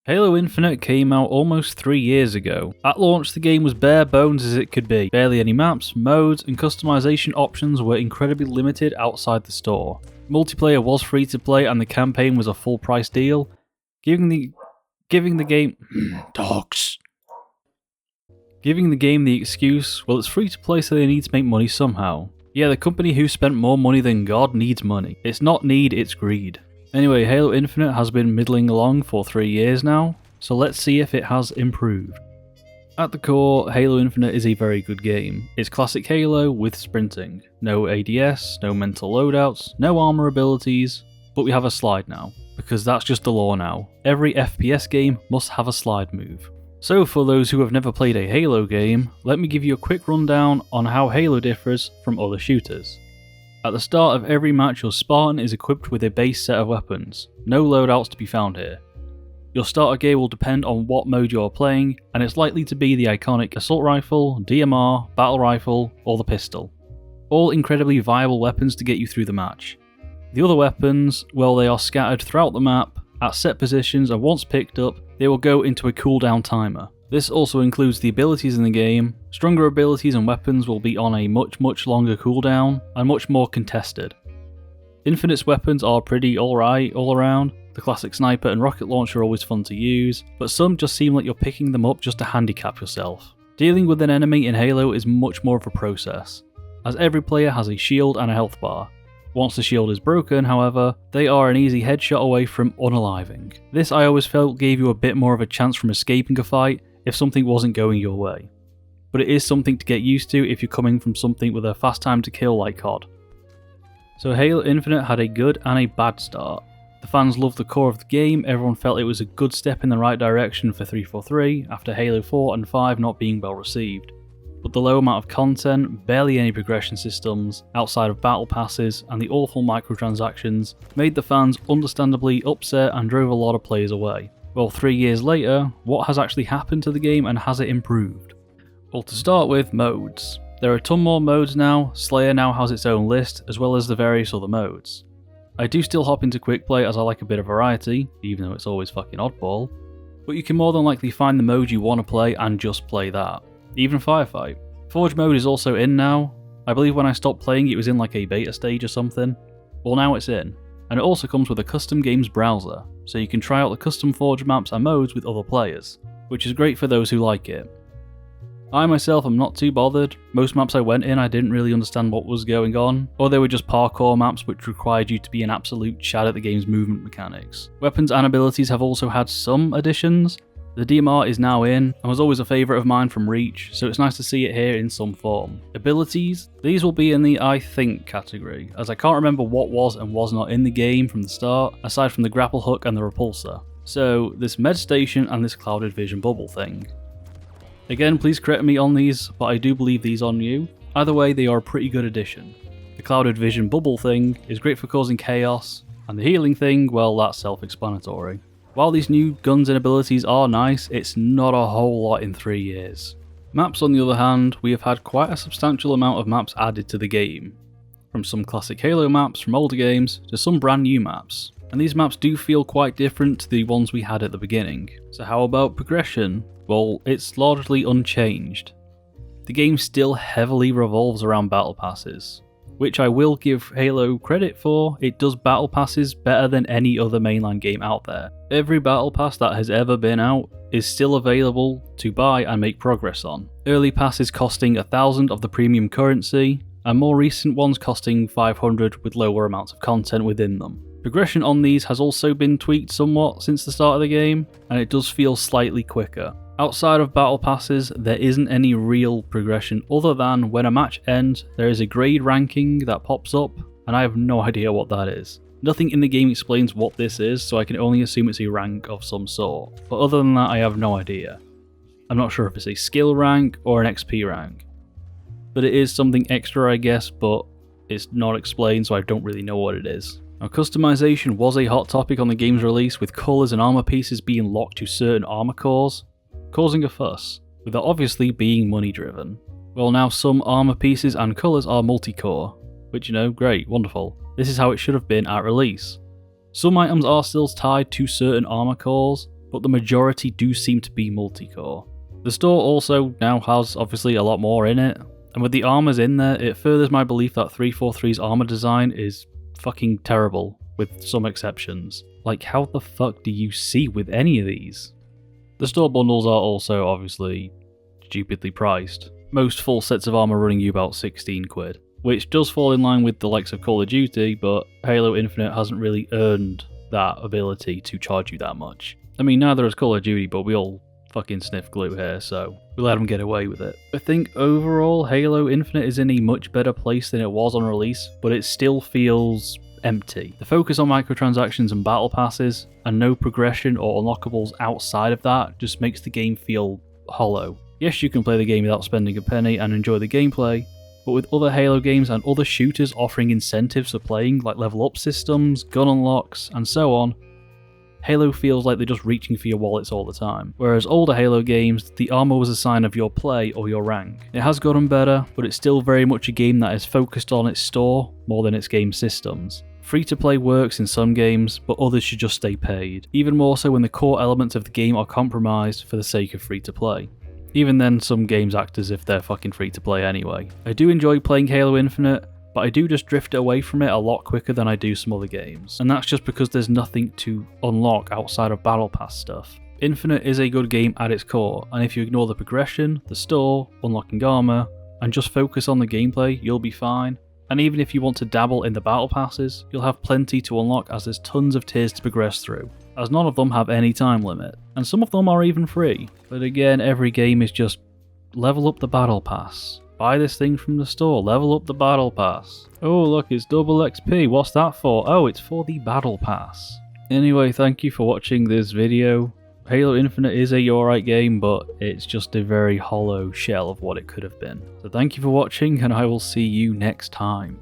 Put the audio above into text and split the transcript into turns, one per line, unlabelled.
Halo Infinite came out almost 3 years ago. At launch, the game was bare bones as it could be. Barely any maps, modes, and customization options were incredibly limited outside the store. Multiplayer was free to play and the campaign was a full price deal, giving the game dogs. Giving the game the excuse, well, it's free to play so they need to make money somehow. Yeah, the company who spent more money than God needs money. It's not need, it's greed. Anyway, Halo Infinite has been middling along for 3 years now, so let's see if it has improved. At the core, Halo Infinite is a very good game. It's classic Halo with sprinting. No ADS, no mental loadouts, no armor abilities, but we have a slide now, because that's just the law now. Every FPS game must have a slide move. So for those who have never played a Halo game, let me give you a quick rundown on how Halo differs from other shooters. At the start of every match, your Spartan is equipped with a base set of weapons. No loadouts to be found here. Your starter gear will depend on what mode you are playing, and it's likely to be the iconic assault rifle, DMR, battle rifle, or the pistol. All incredibly viable weapons to get you through the match. The other weapons, well, they are scattered throughout the map, at set positions, and once picked up, they will go into a cooldown timer. This also includes the abilities in the game. Stronger abilities and weapons will be on a much longer cooldown, and much more contested. Infinite's weapons are pretty alright all around. The classic sniper and rocket launcher are always fun to use, but some just seem like you're picking them up just to handicap yourself. Dealing with an enemy in Halo is much more of a process, as every player has a shield and a health bar. Once the shield is broken, however, they are an easy headshot away from unaliving. This I always felt gave you a bit more of a chance from escaping a fight if something wasn't going your way. But it is something to get used to if you're coming from something with a fast time to kill like COD. So Halo Infinite had a good and a bad start. The fans loved the core of the game, everyone felt it was a good step in the right direction for 343 after Halo 4 and 5 not being well received. But the low amount of content, barely any progression systems, outside of battle passes, and the awful microtransactions made the fans understandably upset and drove a lot of players away. Well, 3 years later, what has actually happened to the game and has it improved? Well, to start with, modes. There are a ton more modes now. Slayer now has its own list, as well as the various other modes. I do still hop into quick play as I like a bit of variety, even though it's always fucking oddball, but you can more than likely find the mode you want to play and just play that. Even Firefight. Forge mode is also in now. I believe when I stopped playing it was in like a beta stage or something. Well, now it's in. And it also comes with a custom games browser, so you can try out the custom Forge maps and modes with other players, which is great for those who like it. I myself am not too bothered. Most maps I went in I didn't really understand what was going on, or they were just parkour maps which required you to be an absolute chad at the game's movement mechanics. Weapons and abilities have also had some additions. The DMR is now in, and was always a favourite of mine from Reach, so it's nice to see it here in some form. Abilities? These will be in the I think category, as I can't remember what was and was not in the game from the start, aside from the grapple hook and the repulsor. So, this med station and this clouded vision bubble thing. Again, please correct me on these, but I do believe these are new. Either way, they are a pretty good addition. The clouded vision bubble thing is great for causing chaos, and the healing thing, well, that's self-explanatory. While these new guns and abilities are nice, it's not a whole lot in 3 years. Maps on the other hand, we have had quite a substantial amount of maps added to the game. From some classic Halo maps from older games, to some brand new maps. And these maps do feel quite different to the ones we had at the beginning. So how about progression? Well, it's largely unchanged. The game still heavily revolves around battle passes, which I will give Halo credit for. It does battle passes better than any other mainline game out there. Every battle pass that has ever been out is still available to buy and make progress on. Early passes costing 1,000 of the premium currency, and more recent ones costing 500 with lower amounts of content within them. Progression on these has also been tweaked somewhat since the start of the game, and it does feel slightly quicker. Outside of battle passes, there isn't any real progression other than when a match ends, there is a grade ranking that pops up, and I have no idea what that is. Nothing in the game explains what this is, so I can only assume it's a rank of some sort, but other than that I have no idea. I'm not sure if it's a skill rank or an XP rank. But it is something extra I guess, but it's not explained so I don't really know what it is. Now, customization was a hot topic on the game's release, with colours and armour pieces being locked to certain armour cores, causing a fuss, with that obviously being money driven. Well, now some armour pieces and colours are multi-core, which, great, wonderful. This is how it should have been at release. Some items are still tied to certain armour cores, but the majority do seem to be multi-core. The store also now has obviously a lot more in it, and with the armors in there, it furthers my belief that 343's armor design is fucking terrible, with some exceptions. Like, how the fuck do you see with any of these? The store bundles are also obviously stupidly priced. Most full sets of armor running you about 16 quid, which does fall in line with the likes of Call of Duty, but Halo Infinite hasn't really earned that ability to charge you that much. I mean, neither has Call of Duty, but we all fucking sniff glue here, so we let them get away with it. I think overall, Halo Infinite is in a much better place than it was on release, but it still feels empty. The focus on microtransactions and battle passes, and no progression or unlockables outside of that, just makes the game feel hollow. Yes, you can play the game without spending a penny and enjoy the gameplay, but with other Halo games and other shooters offering incentives for playing, like level up systems, gun unlocks, and so on, Halo feels like they're just reaching for your wallets all the time. Whereas older Halo games, the armor was a sign of your play or your rank. It has gotten better, but it's still very much a game that is focused on its store more than its game systems. Free-to-play works in some games, but others should just stay paid, even more so when the core elements of the game are compromised for the sake of free-to-play. Even then, some games act as if they're fucking free-to-play anyway. I do enjoy playing Halo Infinite, but I do just drift away from it a lot quicker than I do some other games. And that's just because there's nothing to unlock outside of Battle Pass stuff. Infinite is a good game at its core, and if you ignore the progression, the store, unlocking armor, and just focus on the gameplay, you'll be fine. And even if you want to dabble in the battle passes, you'll have plenty to unlock as there's tons of tiers to progress through, as none of them have any time limit, and some of them are even free. But again, every game is just level up the battle pass. Buy this thing from the store, level up the battle pass. Oh look, it's double XP, what's that for? Oh, it's for the battle pass. Anyway, thank you for watching this video. Halo Infinite is a alright game, but it's just a very hollow shell of what it could have been. So thank you for watching, and I will see you next time.